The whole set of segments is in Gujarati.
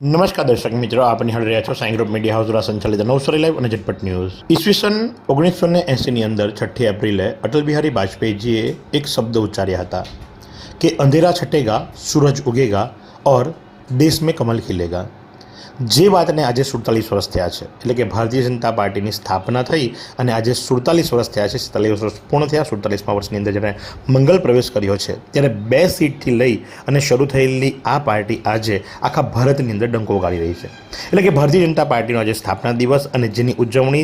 નમસ્કાર દર્શક મિત્રો, આપ નિહાળી રહ્યા છો સાઈ ગ્રુપ મીડિયા હાઉસ દ્વારા સંચાલિત નવસારી લાઈવ અને ઝટપટ ન્યૂઝ। ઈસવીસન 1980ની અંદર 6 એપ્રિલે અટલ બિહારી વાજપેયીજીએ એક શબ્દ ઉચ્ચાર્યા હતા કે અંધેરા છટેગા સૂરજ ઉગેગા और देश में कमल खिलेगा। જે વાતને આજે 47 વર્ષ થયા છે, એટલે કે ભારતીય જનતા પાર્ટીની સ્થાપના થઈ અને આજે 47 વર્ષ થયા છે, 47 વર્ષ પૂર્ણ થયા। 47મા વર્ષની અંદર જ્યારે મંગલ પ્રવેશ કર્યો છે, ત્યારે 2 સીટથી લઈ અને શરૂ થયેલી આ પાર્ટી આજે આખા ભારતની અંદર ડંકો વગાડી રહી છે। એટલે કે ભારતીય જનતા પાર્ટીનો આજે સ્થાપના દિવસ અને જેની ઉજવણી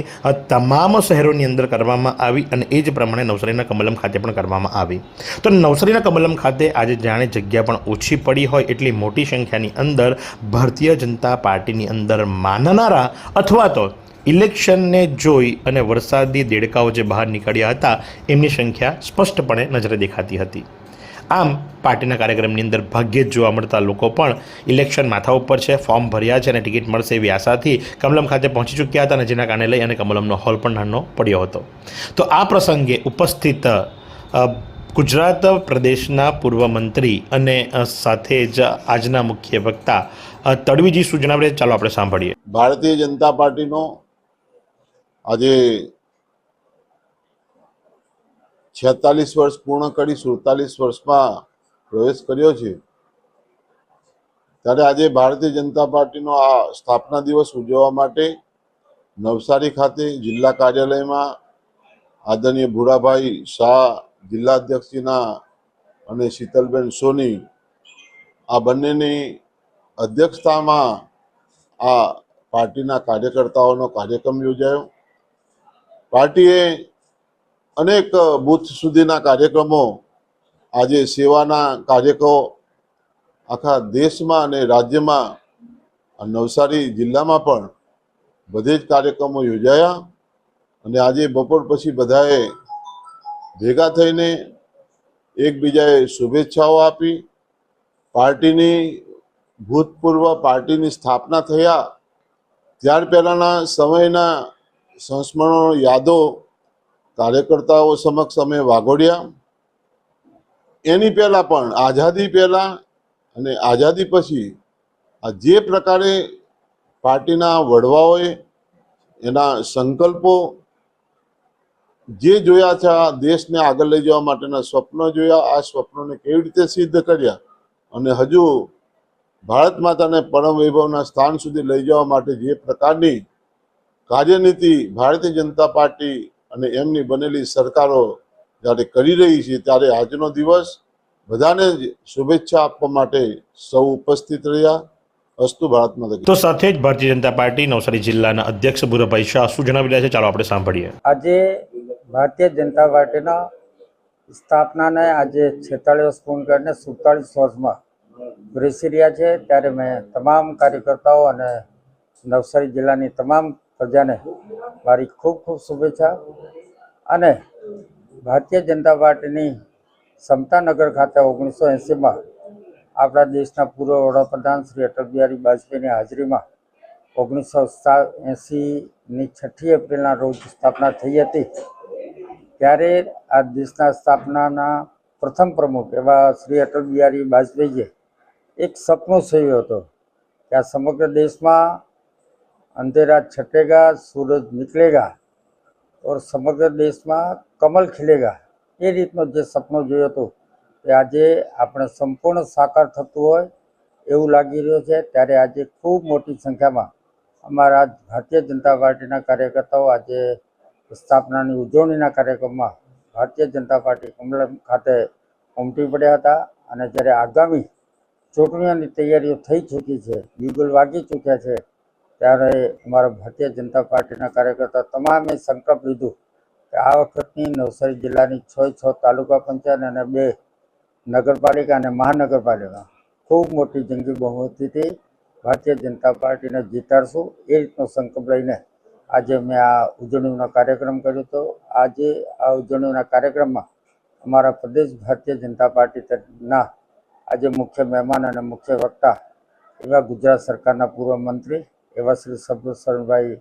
તમામ શહેરોની અંદર કરવામાં આવી અને એ જ પ્રમાણે નવસારીના કમલમ ખાતે પણ કરવામાં આવી। તો નવસારીના કમલમ ખાતે આજે જાણે જગ્યા પણ ઓછી પડી હોય એટલી મોટી સંખ્યાની અંદર ભારતીય જનતા પાર્ટીની અંદર માનનારા અથવા તો ઇલેક્શનને જોઈ અને વરસાદી દેડકાઓ જે બહાર નીકળ્યા હતા એમની સંખ્યા સ્પષ્ટપણે નજરે દેખાતી હતી। આમ પાર્ટીના કાર્યક્રમની અંદર ભાગ્યે જ જોવા મળતા લોકો પણ ઇલેક્શન માથા ઉપર છે, ફોર્મ ભર્યા છે અને ટિકિટ મળશે એવી આશાથી કમલમ ખાતે પહોંચી ચૂક્યા હતા અને જેના કારણે લઈ અને કમલમનો હોલ પણ નાનો પડ્યો હતો। તો આ પ્રસંગે ઉપસ્થિત ગુજરાત પ્રદેશના પૂર્વ મંત્રી અને સાથે જ આજના મુખ્ય વક્તા તડવીજી શું જણાવે, ચાલો આપણે સાંભળીએ। ભારતીય જનતા પાર્ટીનો આજે 46 વર્ષ પૂર્ણ કરી 47 વર્ષમાં પ્રવેશ કર્યો છે, ત્યારે આજે ભારતીય જનતા પાર્ટીનો આ સ્થાપના દિવસ ઉજવવા માટે નવસારી ખાતે જિલ્લા કાર્યાલયમાં આદરણીય ભુરાભાઈ શાહ જિલ્લા અધ્યક્ષજીના અને શીતલબેન સોની આ બંનેની અધ્યક્ષતામાં આ પાર્ટીના કાર્યકર્તાઓનો કાર્યક્રમ યોજાયો। પાર્ટીએ અનેક બૂથ સુધીના કાર્યક્રમો, આજે સેવાના કાર્યક્રમો આખા દેશમાં અને રાજ્યમાં, નવસારી જિલ્લામાં પણ બધે જ કાર્યક્રમો યોજાયા અને આજે બપોર પછી બધાએ ભેગા થઈને એકબીજાએ શુભેચ્છાઓ આપી। પાર્ટીની ભૂતપૂર્વ પાર્ટીની સ્થાપના થયા ત્યાર પહેલાંના સમયના સંસ્મરણો, યાદો કાર્યકર્તાઓ સમક્ષ અમે વાગોડ્યા। એની પહેલાં પણ, આઝાદી પહેલાં અને આઝાદી પછી આ જે પ્રકારે પાર્ટીના વડવાઓએ એના સંકલ્પો જે જોયા છે, આ દેશને આગળ લઈ જવા માટેના સ્વપ્નો જોયા, આ સ્વપ્નોને કેવી રીતે સિદ્ધ કર્યા અને હજુ ભારત માતાને પરમ વૈભવના સ્થાન સુધી લઈ જવા માટે જે પ્રકારની કાર્યનીતિ ભારતીય જનતા પાર્ટી અને એમની બનેલી સરકારો જ્યારે કરી રહી છે, ત્યારે આજનો દિવસ બધાને જ શુભેચ્છા આપવા માટે સૌ ઉપસ્થિત રહ્યા। અસ્તુ ભારત માતા। તો સાથે જ ભારતીય જનતા પાર્ટી નવસારી જિલ્લાના અધ્યક્ષ ભુરાભાઈ શાહ શું જણાવી રહ્યા છે, ચાલો આપણે સાંભળીએ। આજે ભારતીય જનતા પાર્ટીના સ્થાપનાને આજે 46 વર્ષ પૂર્ણ કરીને 47 વર્ષમાં બેસી રહ્યા છે, ત્યારે મેં તમામ કાર્યકર્તાઓ અને નવસારી જિલ્લાની તમામ પ્રજાને મારી ખૂબ ખૂબ શુભેચ્છા। અને ભારતીય જનતા પાર્ટીની સમતાનગર ખાતે 1980માં આપણા દેશના પૂર્વ વડાપ્રધાન શ્રી અટલ બિહારી વાજપેયીની હાજરીમાં 1980ની 6 એપ્રિલના રોજ સ્થાપના થઈ હતી। ત્યારે આ દેશના સ્થાપનાના પ્રથમ પ્રમુખ એવા શ્રી અટલ બિહારી વાજપેયીએ એક સપનું સેવ્યું હતું કે આ સમગ્ર દેશમાં અંધેરા છટેગા સૂરજ નિકલેગા और સમગ્ર દેશમાં કમલ ખिलेगा। એ રીતનું જે સપનું જોયું હતું તે આજે આપણે સંપૂર્ણ સાકાર થતું હોય એવું લાગી રહ્યું છે। ત્યારે આજે ખૂબ મોટી સંખ્યામાં અમારા ભારતીય જનતા પાર્ટીના કાર્યકર્તાઓ આજે સ્થાપનાની ઉજવણીના કાર્યક્રમમાં ભારતીય જનતા પાર્ટી કમલમ ખાતે ઉમટી પડ્યા હતા। અને જ્યારે આગામી ચૂંટણીઓની તૈયારીઓ થઈ ચૂકી છે, બિગુલ વાગી ચૂક્યા છે, ત્યારે અમારા ભારતીય જનતા પાર્ટીના કાર્યકર્તા તમામે સંકલ્પ લીધું કે આ વખતની નવસારી જિલ્લાની 6 તાલુકા પંચાયત અને 2 નગરપાલિકા અને મહાનગરપાલિકા ખૂબ મોટી જંગી બહુમતીથી ભારતીય જનતા પાર્ટીને જીતાડશું, એ રીતનો સંકલ્પ લઈને આજે મેં આ ઉજવણીનો કાર્યક્રમ કર્યો હતો। આજે આ ઉજવણીના કાર્યક્રમમાં અમારા પ્રદેશ ભારતીય જનતા પાર્ટીના આજે મુખ્ય મહેમાન અને મુખ્ય વક્તા એવા ગુજરાત સરકારના પૂર્વ મંત્રી એવા શ્રી શરદભાઈ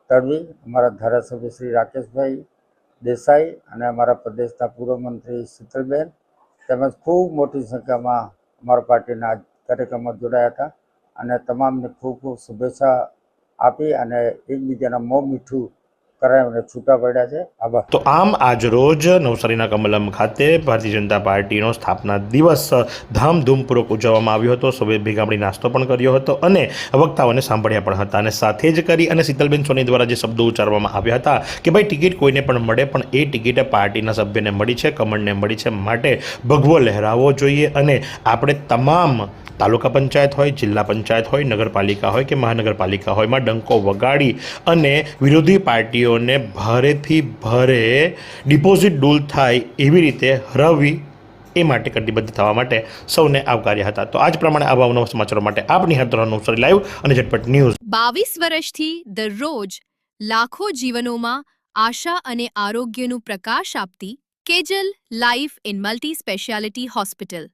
તડવી, અમારા ધારાસભ્ય શ્રી રાકેશભાઈ દેસાઈ અને અમારા પ્રદેશના પૂર્વ મંત્રી શીતલબેન તેમજ ખૂબ મોટી સંખ્યામાં અમારા પાર્ટીના કાર્યક્રમમાં જોડાયા હતા। અને તમામને ખૂબ ખૂબ શુભેચ્છા આપી અને એકબીજાના મોં મીઠું કરાવીને છૂટા પડ્યા છે. આભાર. તો આમ આજરોજ નવસારીના કમલમ ખાતે ભારતીય જનતા પાર્ટીનો સ્થાપના દિવસ ધામધૂમપૂર્વક ઉજવવામાં આવ્યો હતો. સૌએ ભેગા મળી નાસ્તો પણ કર્યો હતો અને વક્તાઓને સાંભળ્યા પણ હતા. અને સાથે જ કરી અને શીતલબેન સોની દ્વારા જે શબ્દો ઉચ્ચારવામાં આવ્યા હતા કે ભાઈ ટિકિટ કોઈને પણ મળે, પણ એ ટિકિટ પાર્ટીના સભ્યને મળી છે, કમળને મળી છે, માટે ભગવો લહેરાવવો જોઈએ અને આપણે તમામ તાલુકા પંચાયત હોય, જિલ્લા પંચાયત હોય, નગરપાલિકા હોય કે મહાનગરપાલિકા હોય માં ડંકો વગાડી અને વિરોધી પાર્ટીઓને ભારેથી ભારે ડિપોઝિટ ડૂલ થાય એવી રીતે હરાવવી એ માટે કટિબદ્ધ થવા માટે સૌને આવકાર્યા હતા. તો આજ પ્રમાણે આવા નવા સમાચારો માટે આપ નિહાળતા રહો નવસારી લાઈવ અને ઝટપટ ન્યૂઝ. 22 વર્ષથી દરરોજ લાખો જીવનોમાં આશા અને આરોગ્યનું પ્રકાશ આપતી Kejal life in multi speciality hospital.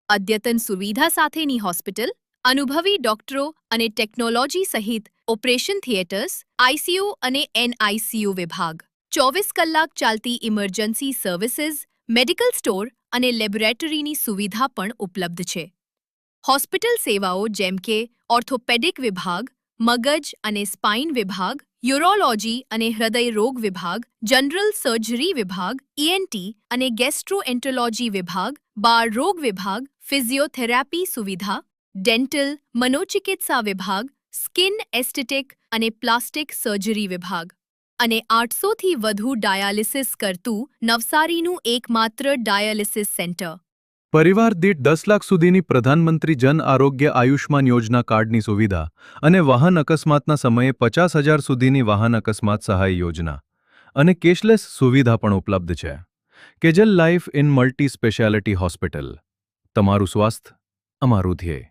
અદ્યતન સુવિધા સાથેની હોસ્પિટલ, અનુભવી ડોક્ટરો અને ટેકનોલોજી સહિત ઓપરેશન થિયેટર્સ, આઈસીયુ અને એનઆઈસીયુ વિભાગ, 24 કલાક ચાલતી ઇમરજન્સી સર્વિસીસ, મેડિકલ સ્ટોર અને લેબોરેટરીની સુવિધા પણ ઉપલબ્ધ છે. હોસ્પિટલ સેવાઓ જેમ કે ઓર્થોપેડિક વિભાગ, મગજ અને સ્પાઇન વિભાગ, યુરોલોજી અને હૃદય રોગ વિભાગ, જનરલ સર્જરી વિભાગ, ઈએનટી અને ગેસ્ટ્રોએન્ટરોલોજી વિભાગ, બાળ રોગ વિભાગ, ફિઝિયોથેરાપી સુવિધા, ડેન્ટલ, મનોચિકિત્સા વિભાગ, સ્કિન એસ્થેટિક અને પ્લાસ્ટિક સર્જરી વિભાગ અને 800થી વધુ ડાયાલિસિસ કરતું નવસારીનું એકમાત્ર ડાયાલિસિસ સેન્ટર. પરિવાર દીઠ 10 લાખ સુધીની પ્રધાનમંત્રી જન આરોગ્ય આયુષ્માન યોજના કાર્ડની સુવિધા અને વાહન અકસ્માતના સમયે 50,000 સુધીની વાહન અકસ્માત સહાય યોજના અને કેશલેસ સુવિધા પણ ઉપલબ્ધ છે. Kejal life in multi speciality hospital. તમારું સ્વાસ્થ્ય અમારું ધ્યેય.